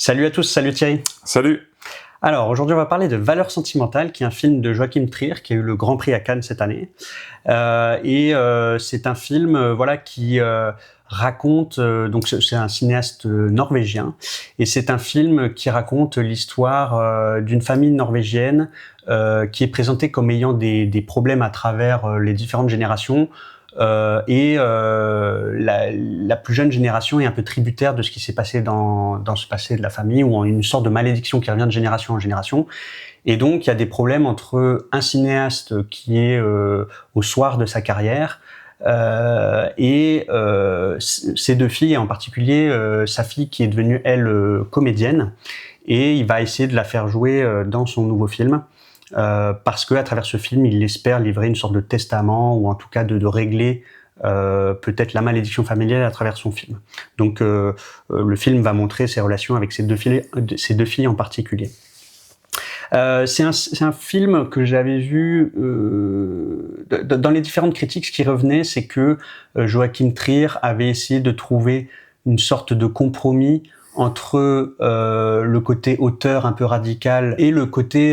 Salut à tous, salut Thierry. Salut. Alors aujourd'hui on va parler de Valeurs sentimentales, qui est un film de Joachim Trier qui a eu le Grand Prix à Cannes cette année. C'est un film qui raconte, donc c'est un cinéaste norvégien, et c'est un film qui raconte l'histoire d'une famille norvégienne qui est présentée comme ayant des problèmes à travers les différentes générations. La plus jeune génération est un peu tributaire de ce qui s'est passé dans ce passé de la famille, ou en une sorte de malédiction qui revient de génération en génération. Et donc il y a des problèmes entre un cinéaste qui est au soir de sa carrière et ses deux filles, et en particulier sa fille qui est devenue elle comédienne, et il va essayer de la faire jouer dans son nouveau film. Parce qu'à travers ce film, il espère livrer une sorte de testament, ou en tout cas de régler peut-être la malédiction familiale à travers son film. Donc le film va montrer ses relations avec ces deux filles en particulier. C'est un film que j'avais vu dans les différentes critiques. Ce qui revenait, c'est que Joachim Trier avait essayé de trouver une sorte de compromis entre le côté auteur un peu radical et le côté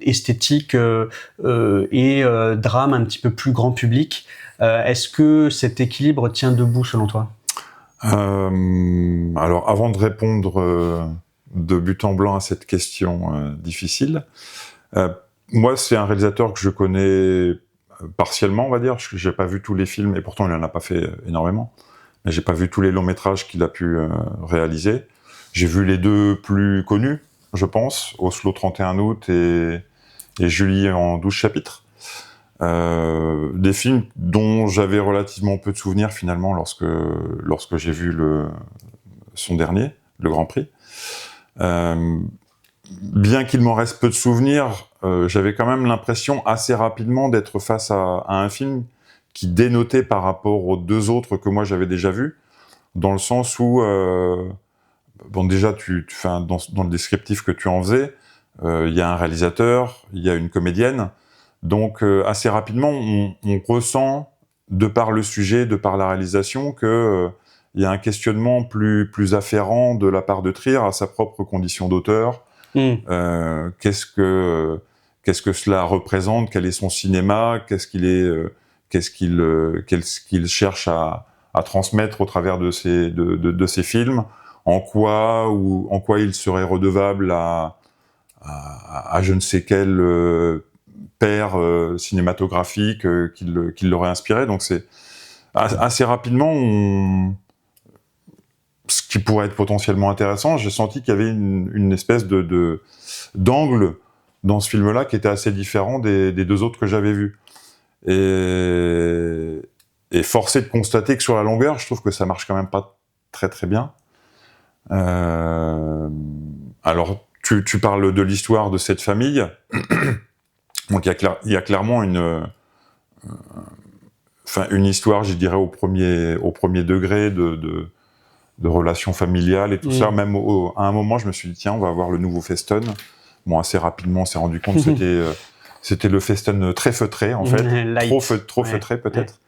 esthétique et drame un petit peu plus grand public. Est-ce que cet équilibre tient debout selon toi ? Alors, avant de répondre de but en blanc à cette question difficile, moi, c'est un réalisateur que je connais partiellement, on va dire. Je n'ai pas vu tous les films, et pourtant il n'en a pas fait énormément. Mais j'ai pas vu tous les longs métrages qu'il a pu réaliser. J'ai vu les deux plus connus, je pense, Oslo 31 août et Julie en 12 chapitres. Des films dont j'avais relativement peu de souvenirs finalement lorsque j'ai vu son dernier, le Grand Prix. Bien qu'il m'en reste peu de souvenirs, j'avais quand même l'impression assez rapidement d'être face à un film qui dénotait par rapport aux deux autres que moi j'avais déjà vus, dans le sens où, déjà, dans le descriptif que tu en faisais, il y a un réalisateur, il y a une comédienne, donc assez rapidement, on ressent, de par le sujet, de par la réalisation, que il y a un questionnement plus afférent de la part de Trier à sa propre condition d'auteur. Qu'est-ce que cela représente? Quel est son cinéma? Qu'est-ce qu'il cherche à transmettre au travers de ses films, en quoi il serait redevable à je ne sais quel père cinématographique qui l'aurait inspiré. Donc c'est assez rapidement, ce qui pourrait être potentiellement intéressant, j'ai senti qu'il y avait une espèce d'angle dans ce film-là qui était assez différent des deux autres que j'avais vus. Et forcé de constater que sur la longueur, je trouve que ça marche quand même pas très très bien. Alors, tu parles de l'histoire de cette famille. Donc il y a clairement une histoire, je dirais, au premier degré de relations familiales et tout ça. Même à un moment, je me suis dit, tiens, on va voir le nouveau Festen. Bon, assez rapidement, on s'est rendu compte que c'était le Festen très feutré, en fait. Trop feutré, peut-être.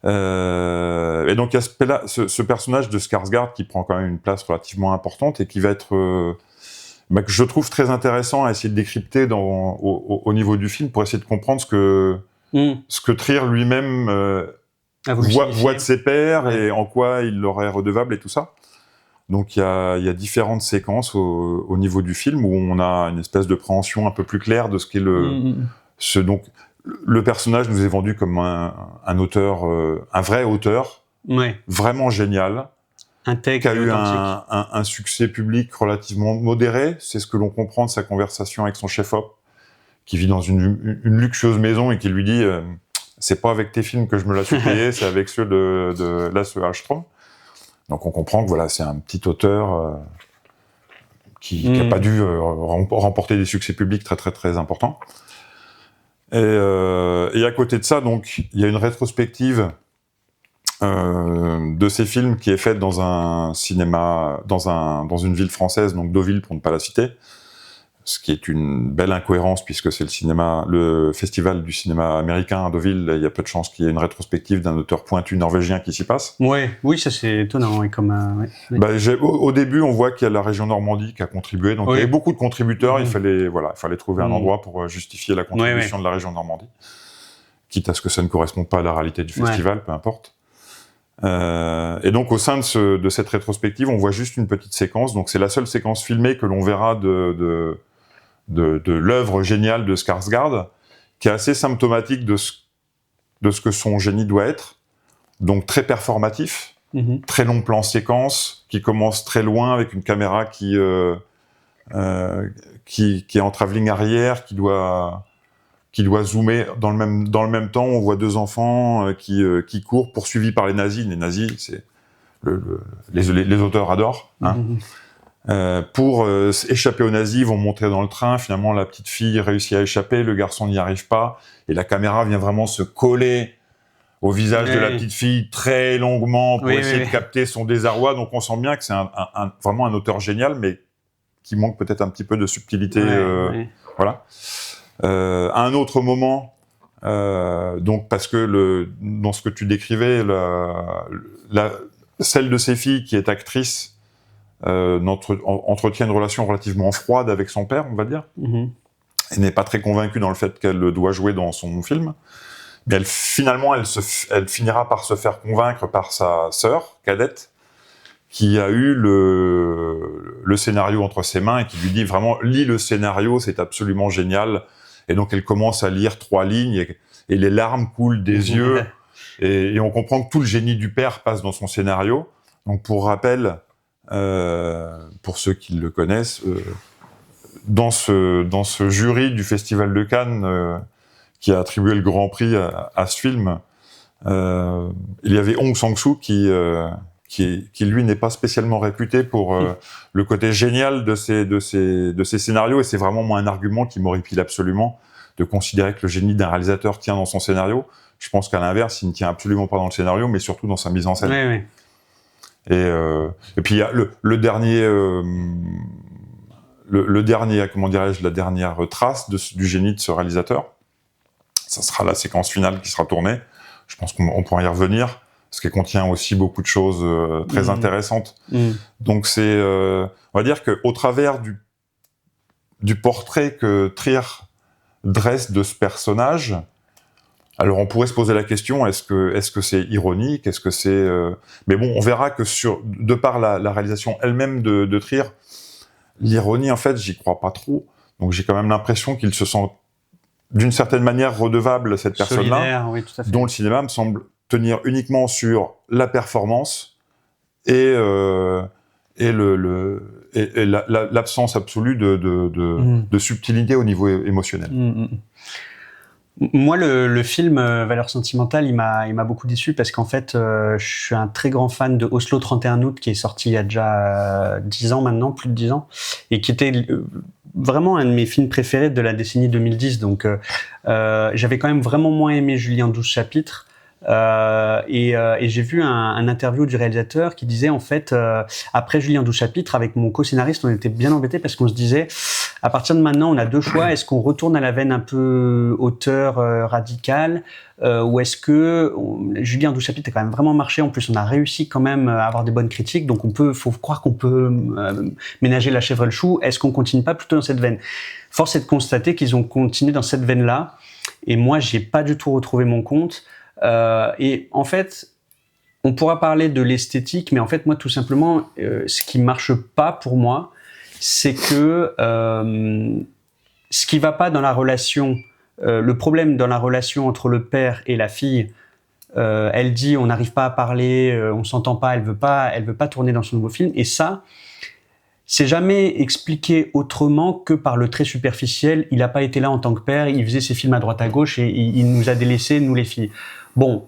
Et donc, il y a ce personnage de Skarsgård qui prend quand même une place relativement importante et qui va être, que je trouve très intéressant à essayer de décrypter au niveau du film, pour essayer de comprendre ce que Trier lui-même voit de ses pairs, et en quoi il leur est redevable et tout ça. Donc il y a différentes séquences au niveau du film où on a une espèce de préhension un peu plus claire de ce qu'est donc le personnage nous est vendu comme un auteur, un vrai auteur, vraiment génial, qui a eu un succès public relativement modéré. C'est ce que l'on comprend de sa conversation avec son chef-op, qui vit dans une luxueuse maison et qui lui dit c'est pas avec tes films que je me la suis payé, c'est avec ceux de Lasse Hallström. Donc on comprend que c'est un petit auteur qui n'a pas dû remporter des succès publics très très très importants. Et à côté de ça, donc il y a une rétrospective de ces films qui est faite dans un cinéma, dans une ville française, donc Deauville pour ne pas la citer. ce qui est une belle incohérence puisque c'est le festival du cinéma américain à Deauville. Il y a peu de chances qu'il y ait une rétrospective d'un auteur pointu norvégien qui s'y passe. Ouais, oui, ça c'est étonnant. Ouais, comme, ouais. Bah, au début, on voit qu'il y a la région Normandie qui a contribué. Donc, il y avait beaucoup de contributeurs. Il fallait trouver un endroit pour justifier la contribution de la région Normandie. Quitte à ce que ça ne corresponde pas à la réalité du festival, peu importe. Et donc, au sein de cette rétrospective, on voit juste une petite séquence. Donc, c'est la seule séquence filmée que l'on verra de l'œuvre géniale de Skarsgård, qui est assez symptomatique de ce que son génie doit être. Donc, très performatif, très long plan séquence, qui commence très loin avec une caméra qui est en travelling arrière, qui doit zoomer dans le même temps. On voit deux enfants qui courent poursuivis par les nazis. Les nazis, c'est les auteurs adorent. Pour échapper aux nazis, ils vont monter dans le train. Finalement, la petite fille réussit à échapper, le garçon n'y arrive pas, et la caméra vient vraiment se coller au visage de la petite fille très longuement pour essayer de capter son désarroi. Donc, on sent bien que c'est vraiment un auteur génial, mais qui manque peut-être un petit peu de subtilité. Voilà. À un autre moment, donc parce que dans ce que tu décrivais, celle de ses filles qui est actrice entretient une relation relativement froide avec son père, on va dire. Elle n'est pas très convaincue dans le fait qu'elle doit jouer dans son film, mais finalement elle finira par se faire convaincre par sa sœur cadette, qui a eu le scénario entre ses mains et qui lui dit vraiment « lis le scénario, c'est absolument génial ». Et donc, elle commence à lire 3 lignes et les larmes coulent des yeux. Et on comprend que tout le génie du père passe dans son scénario. Donc, pour rappel, pour ceux qui le connaissent, dans ce jury du Festival de Cannes qui a attribué le Grand Prix à ce film, il y avait Hong Sang-soo qui lui n'est pas spécialement réputé pour le côté génial de ces scénarios, et c'est vraiment moi un argument qui m'horripile absolument de considérer que le génie d'un réalisateur tient dans son scénario. Je pense qu'à l'inverse, il ne tient absolument pas dans le scénario, mais surtout dans sa mise en scène. Et puis il y a le dernier, comment dirais-je, la dernière trace du génie de ce réalisateur. Ça sera la séquence finale qui sera tournée. Je pense qu'on pourra y revenir, parce qu'elle contient aussi beaucoup de choses très intéressantes. Donc c'est, on va dire qu'au travers du portrait que Trier dresse de ce personnage, alors on pourrait se poser la question, est-ce que c'est ironique, est-ce que c'est... Mais bon, on verra que de par la réalisation elle-même de Trier, l'ironie, en fait, j'y crois pas trop. Donc j'ai quand même l'impression qu'il se sent d'une certaine manière redevable à cette personne-là, dont le cinéma me semble tenir uniquement sur la performance et l'absence absolue de subtilité au niveau émotionnel. Moi, le film Valeurs sentimentales, il m'a beaucoup déçu parce qu'en fait, je suis un très grand fan de Oslo 31 août qui est sorti il y a déjà 10 ans maintenant, plus de 10 ans, et qui était vraiment un de mes films préférés de la décennie 2010. Donc, j'avais quand même vraiment moins aimé Julie en 12 chapitres. Et j'ai vu un interview du réalisateur qui disait en fait après Julie en 12 chapitres, avec mon co-scénariste, on était bien embêtés parce qu'on se disait à partir de maintenant on a deux choix, est-ce qu'on retourne à la veine un peu auteur radical ou est-ce que Julie en 12 chapitres a quand même vraiment marché, en plus on a réussi quand même à avoir des bonnes critiques, donc faut croire qu'on peut ménager la chèvre et le chou, est-ce qu'on continue pas plutôt dans cette veine? Force est de constater qu'ils ont continué dans cette veine là et moi j'ai pas du tout retrouvé mon compte. Et en fait, on pourra parler de l'esthétique, mais en fait, moi, tout simplement, ce qui marche pas pour moi, c'est que ce qui va pas dans la relation, le problème dans la relation entre le père et la fille, elle dit on n'arrive pas à parler, on s'entend pas, elle veut pas tourner dans son nouveau film, et ça, c'est jamais expliqué autrement que par le trait superficiel. Il n'a pas été là en tant que père, il faisait ses films à droite à gauche et il nous a délaissés, nous les filles. Bon,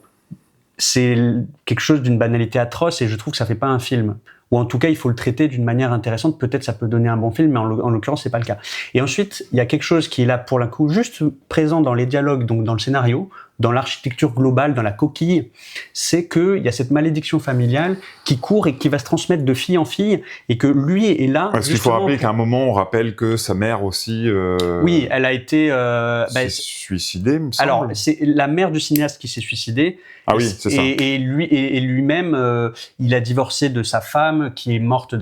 c'est quelque chose d'une banalité atroce et je trouve que ça fait pas un film. Ou en tout cas, il faut le traiter d'une manière intéressante. Peut-être ça peut donner un bon film, mais en l'occurrence, c'est pas le cas. Et ensuite, il y a quelque chose qui est là pour le coup juste présent dans les dialogues, donc dans le scénario. dans l'architecture globale, dans la coquille, c'est qu'il y a cette malédiction familiale qui court et qui va se transmettre de fille en fille, et que lui est là. Parce qu'il faut rappeler qu'à un moment, on rappelle que sa mère aussi oui, elle a été s'est suicidée, me semble. Alors, c'est la mère du cinéaste qui s'est suicidée. Ah oui, c'est ça. Et lui-même, il a divorcé de sa femme qui est morte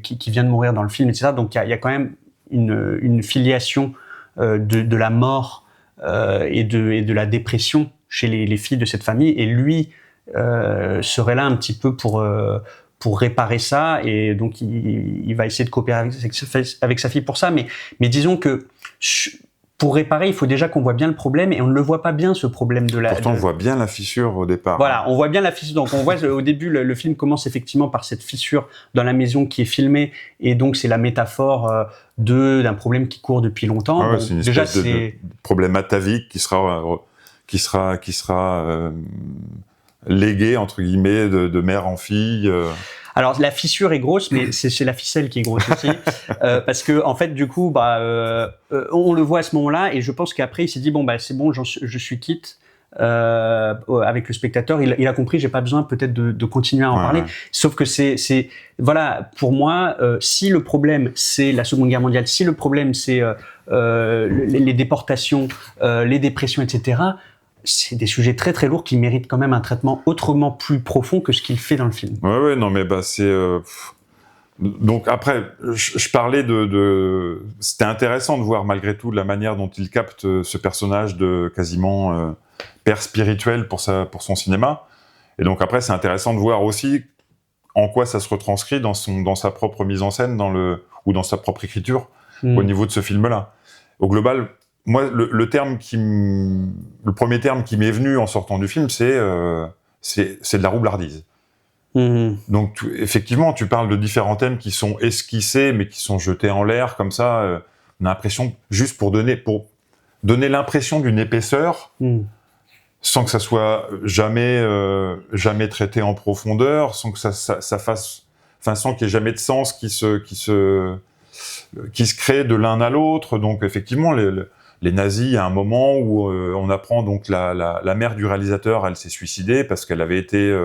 qui vient de mourir dans le film, etc. Donc, il y a quand même une filiation de la mort et de la dépression chez les filles de cette famille. Et lui serait là un petit peu pour réparer ça. Et donc, il va essayer de coopérer avec sa fille pour ça. Mais disons que pour réparer, il faut déjà qu'on voit bien le problème, et on ne le voit pas bien, ce problème de la... Pourtant, on voit bien la fissure au départ. Voilà, on voit bien la fissure. Donc, on voit au début, le film commence effectivement par cette fissure dans la maison qui est filmée, et donc c'est la métaphore d'un problème qui court depuis longtemps. Ah ouais, c'est une espèce de problème atavique qui sera légué, entre guillemets, de mère en fille. Alors la fissure est grosse, mais c'est la ficelle qui est grosse aussi, parce que en fait du coup, on le voit à ce moment-là, et je pense qu'après il s'est dit bon c'est bon, je suis quitte avec le spectateur. Il a compris, j'ai pas besoin peut-être de continuer à en parler. Ouais. Sauf que c'est voilà, pour moi, si le problème c'est la Seconde Guerre mondiale, si le problème c'est les déportations, les dépressions, etc. C'est des sujets très très lourds qui méritent quand même un traitement autrement plus profond que ce qu'il fait dans le film. Ouais, non, mais c'est... Donc après, je parlais C'était intéressant de voir malgré tout la manière dont il capte ce personnage de quasiment père spirituel pour son cinéma. Et donc après, c'est intéressant de voir aussi en quoi ça se retranscrit dans sa propre mise en scène, ou dans sa propre écriture, au niveau de ce film-là. Au global... Moi, le premier terme qui m'est venu en sortant du film, c'est de la roublardise. Donc, effectivement, tu parles de différents thèmes qui sont esquissés, mais qui sont jetés en l'air, comme ça. On a l'impression, juste pour donner l'impression d'une épaisseur, sans que ça soit jamais traité en profondeur, sans que ça fasse... Enfin, sans qu'il n'y ait jamais de sens qui se crée de l'un à l'autre. Donc, effectivement, les nazis, à un moment où on apprend donc la mère du réalisateur, elle s'est suicidée parce qu'elle avait été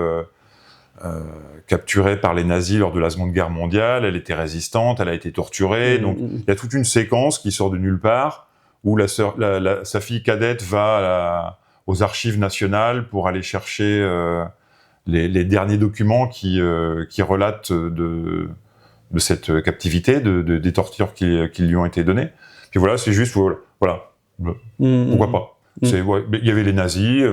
capturée par les nazis lors de la Seconde Guerre mondiale, elle était résistante, elle a été torturée, donc il y a toute une séquence qui sort de nulle part, où sa fille cadette va aux archives nationales pour aller chercher les derniers documents qui relatent de cette captivité, des tortures qui lui ont été données. Puis voilà, c'est juste... Voilà. Pourquoi pas. Il y avait les nazis,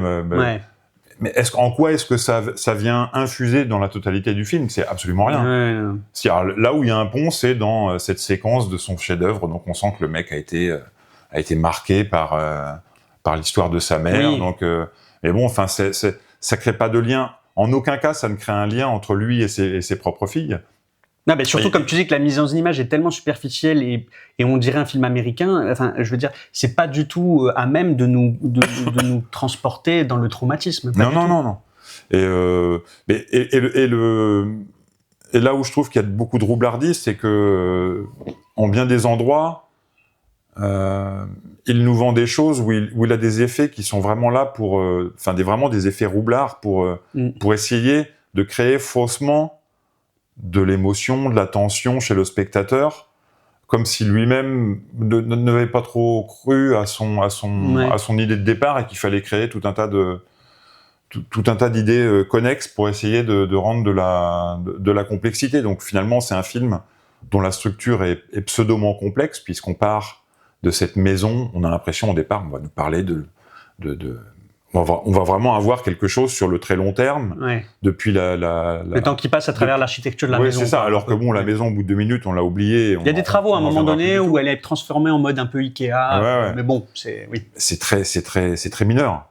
mais en quoi est-ce que ça vient infuser dans la totalité du film? C'est absolument rien. Là où il y a un pont, c'est dans cette séquence de son chef-d'œuvre. Donc on sent que le mec a été marqué par l'histoire de sa mère. Oui. Donc, mais bon, enfin, ça crée pas de lien. En aucun cas, ça ne crée un lien entre lui et ses propres filles. Non, mais surtout, comme tu dis, que la mise en image est tellement superficielle et on dirait un film américain. Enfin, je veux dire, c'est pas du tout à même de nous transporter dans le traumatisme. Non. Et là où je trouve qu'il y a beaucoup de roublardise, c'est que en bien des endroits, il nous vend des choses où il a des effets qui sont vraiment là pour, vraiment des effets roublards pour essayer de créer faussement de l'émotion, de la tension chez le spectateur, comme si lui-même n'avait pas trop cru à son idée de départ et qu'il fallait créer tout un tas d'idées connexes pour essayer de rendre de la complexité. Donc finalement, c'est un film dont la structure est pseudomment complexe, puisqu'on part de cette maison. On a l'impression au départ, on va nous parler on va vraiment avoir quelque chose sur le très long terme, depuis le temps qui passe à travers l'architecture de la maison. Oui, c'est ça, alors que la maison, au bout de 2 minutes, on l'a oubliée. Il y a des travaux à un moment donné où elle est transformée en mode un peu Ikea, mais bon, c'est très mineur.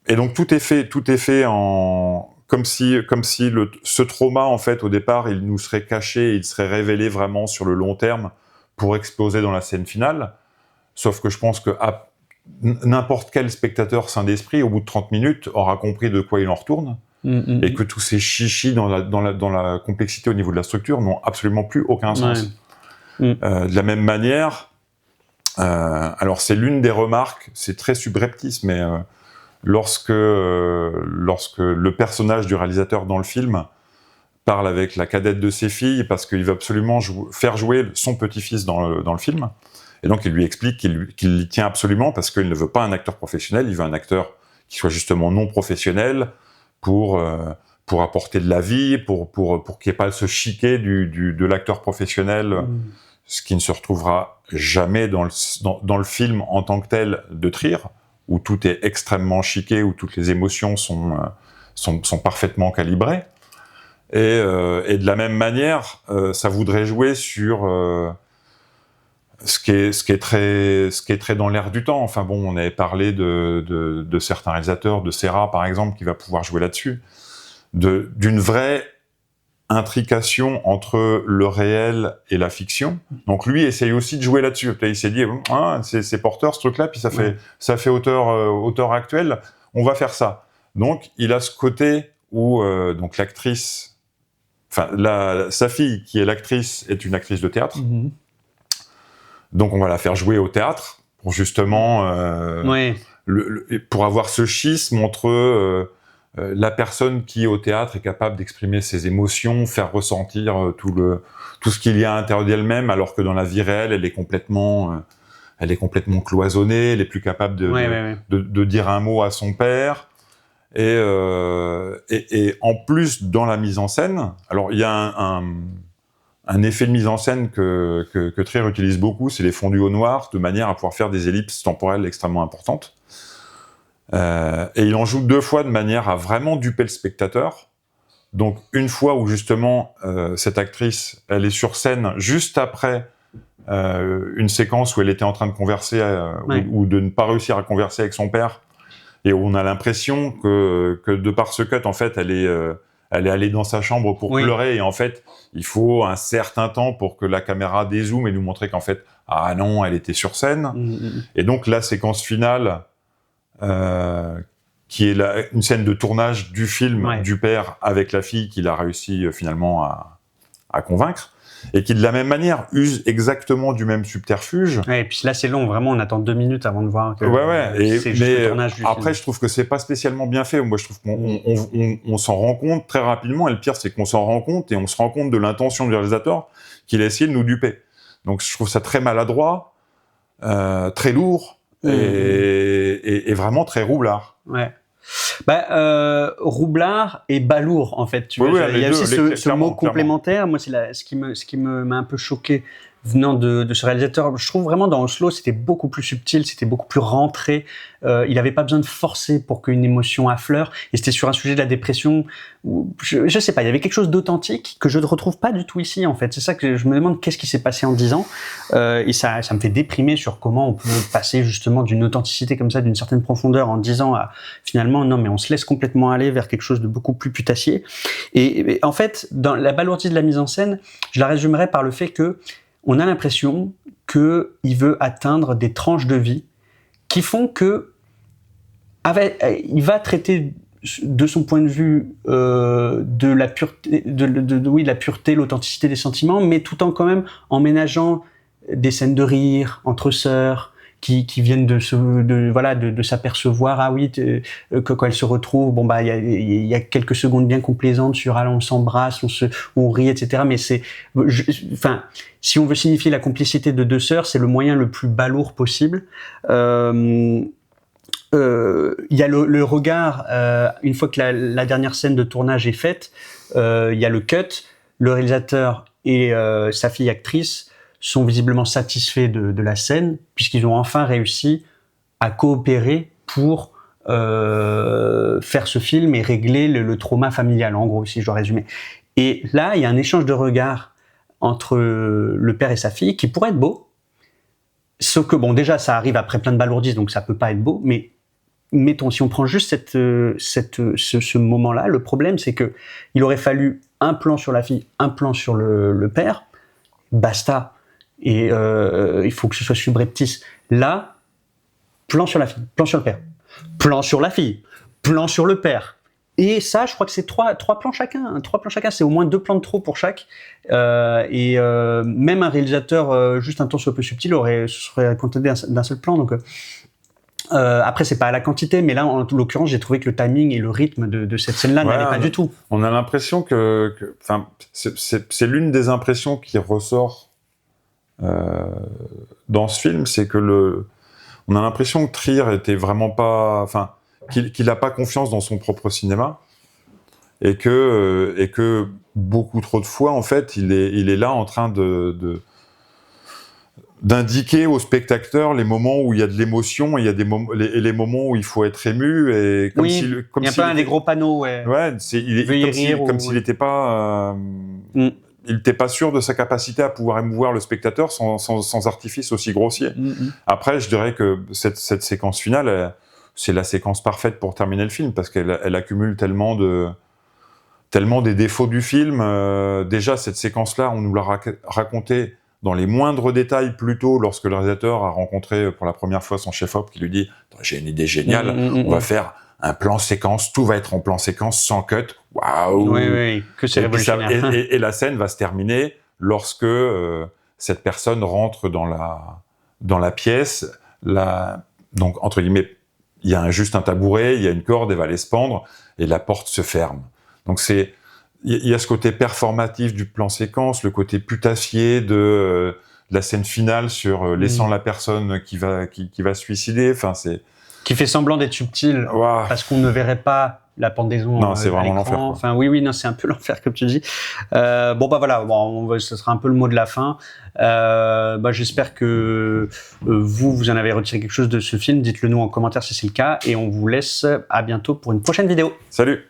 Et donc tout est fait comme si ce trauma, en fait, au départ, il nous serait caché, il serait révélé vraiment sur le long terme pour exploser dans la scène finale. Sauf que je pense que n'importe quel spectateur sain d'esprit, au bout de 30 minutes, aura compris de quoi il en retourne, et que tous ces chichis dans la complexité au niveau de la structure n'ont absolument plus aucun sens. De la même manière, Alors c'est l'une des remarques, c'est très subreptice, mais lorsque le personnage du réalisateur dans le film parle avec la cadette de ses filles, parce qu'il veut absolument faire jouer son petit-fils dans le film, et donc il lui explique qu'il y tient absolument, parce qu'il ne veut pas un acteur professionnel, il veut un acteur qui soit justement non professionnel, pour apporter de la vie, pour qu'il n'y ait pas ce chiquet de l'acteur professionnel, ce qui ne se retrouvera jamais dans le film en tant que tel de Trier, où tout est extrêmement chiqué, où toutes les émotions sont parfaitement calibrées. Et de la même manière, ça voudrait jouer sur ce qui est très dans l'air du temps. Enfin bon, on avait parlé de certains réalisateurs, de Serra par exemple, qui va pouvoir jouer là-dessus, d'une vraie intrication entre le réel et la fiction. Donc lui essaye aussi de jouer là-dessus. Il s'est dit, c'est porteur ce truc-là, puis ça fait auteur actuel, on va faire ça. Donc il a ce côté où donc l'actrice, enfin sa fille qui est l'actrice est une actrice de théâtre. Donc on va la faire jouer au théâtre pour justement pour avoir ce schisme entre la personne qui au théâtre est capable d'exprimer ses émotions, faire ressentir tout ce qu'il y a à l'intérieur d'elle-même, alors que dans la vie réelle elle est complètement cloisonnée, elle est plus capable de dire un mot à son père. Et en plus dans la mise en scène, alors il y a un effet de mise en scène que Trier utilise beaucoup, c'est les fondus au noir, de manière à pouvoir faire des ellipses temporelles extrêmement importantes. Et il en joue 2 fois de manière à vraiment duper le spectateur. Donc une fois où justement cette actrice, elle est sur scène juste après une séquence où elle était en train de converser ou de ne pas réussir à converser avec son père, et où on a l'impression que de par ce cut, en fait, elle est allée dans sa chambre pour pleurer, et en fait, il faut un certain temps pour que la caméra dézoome et nous montrer qu'en fait, ah non, elle était sur scène. Et donc la séquence finale, qui est une scène de tournage du film du père avec la fille qu'il a réussi finalement à convaincre, et qui de la même manière use exactement du même subterfuge. Et puis là c'est long, vraiment on attend 2 minutes avant de voir que c'est juste le tournage du après film. je trouve que c'est pas spécialement bien fait. Moi je trouve qu'on s'en rend compte très rapidement, et le pire c'est qu'on s'en rend compte, et on se rend compte de l'intention du réalisateur qu'il a essayé de nous duper. Donc je trouve ça très maladroit, très lourd, et vraiment très roublard. Roublard et balourd en fait. Tu vois, il y a aussi ce mot complémentaire. Moi, c'est ce qui m'a un peu choqué venant de ce réalisateur. Je trouve vraiment dans Oslo, c'était beaucoup plus subtil, c'était beaucoup plus rentré. Il n'avait pas besoin de forcer pour qu'une émotion affleure. Et c'était sur un sujet de la dépression où, je sais pas, il y avait quelque chose d'authentique que je ne retrouve pas du tout ici, en fait. C'est ça que je me demande, qu'est-ce qui s'est passé en 10 ans. Et ça me fait déprimer sur comment on peut passer justement d'une authenticité comme ça, d'une certaine profondeur en 10 ans à finalement, non, mais on se laisse complètement aller vers quelque chose de beaucoup plus putassier. Et en fait, dans la balourdise de la mise en scène, je la résumerais par le fait que on a l'impression qu'il veut atteindre des tranches de vie qui font que il va traiter de son point de vue de la pureté, la pureté, l'authenticité des sentiments, mais tout en quand même en ménageant des scènes de rire entre sœurs qui viennent de s'apercevoir, ah oui, que quand elles se retrouvent, bon bah il y a quelques secondes bien complaisantes sur on s'embrasse, on rit, etc. Mais si on veut signifier la complicité de 2 sœurs, c'est le moyen le plus balourd possible. Il y a le regard, une fois que la dernière scène de tournage est faite, il y a le cut, le réalisateur et sa fille actrice sont visiblement satisfaits de la scène, puisqu'ils ont enfin réussi à coopérer pour faire ce film et régler le trauma familial, en gros, si je dois résumer. Et là, il y a un échange de regards entre le père et sa fille qui pourrait être beau, sauf que bon, déjà, ça arrive après plein de balourdises, donc ça peut pas être beau, mais mettons, si on prend juste ce moment-là, le problème, c'est que il aurait fallu un plan sur la fille, un plan sur le père, basta. Et il faut que ce soit subreptice. Là, plan sur la fille, plan sur le père, plan sur la fille, plan sur le père. Et ça, je crois que c'est trois plans chacun. Hein, 3 plans chacun, c'est au moins 2 plans de trop pour chaque. Même un réalisateur juste un temps soit peu subtil se serait contenté d'un seul plan. Donc après, c'est pas à la quantité, mais là, en l'occurrence, j'ai trouvé que le timing et le rythme de cette scène-là n'allait pas du tout. On a l'impression c'est l'une des impressions qui ressort dans ce film, c'est que on a l'impression que Trier était vraiment pas, qu'il a pas confiance dans son propre cinéma et que beaucoup trop de fois, en fait, il est là en train d'indiquer au spectateur les moments où il y a de l'émotion et il y a les moments où il faut être ému et comme il y a pas des gros panneaux, ouais. Ouais, comme s'il n'était pas il n'était pas sûr de sa capacité à pouvoir émouvoir le spectateur sans artifice aussi grossier. Après, je dirais que cette séquence finale, c'est la séquence parfaite pour terminer le film parce qu'elle accumule tellement des défauts du film. Déjà, cette séquence-là, on nous l'a raconté dans les moindres détails plus tôt lorsque le réalisateur a rencontré pour la première fois son chef-op qui lui dit « J'ai une idée géniale, on va faire un plan séquence, tout va être en plan séquence sans cut. Waouh !» Oui, que c'est révolutionnaire. Et la scène va se terminer lorsque cette personne rentre dans la pièce. Donc, entre guillemets, il y a juste un tabouret, il y a une corde, elle va aller se pendre, et la porte se ferme. Donc il y a ce côté performatif du plan séquence, le côté putassier de la scène finale sur laissant la personne qui va se suicider. Qui fait semblant d'être subtil, parce qu'on ne verrait pas la pendaison. Non, c'est vraiment l'enfer. Enfin, oui, non, c'est un peu l'enfer, comme tu dis. Ce sera un peu le mot de la fin. J'espère que vous en avez retiré quelque chose de ce film. Dites-le nous en commentaire si c'est le cas. Et on vous laisse à bientôt pour une prochaine vidéo. Salut!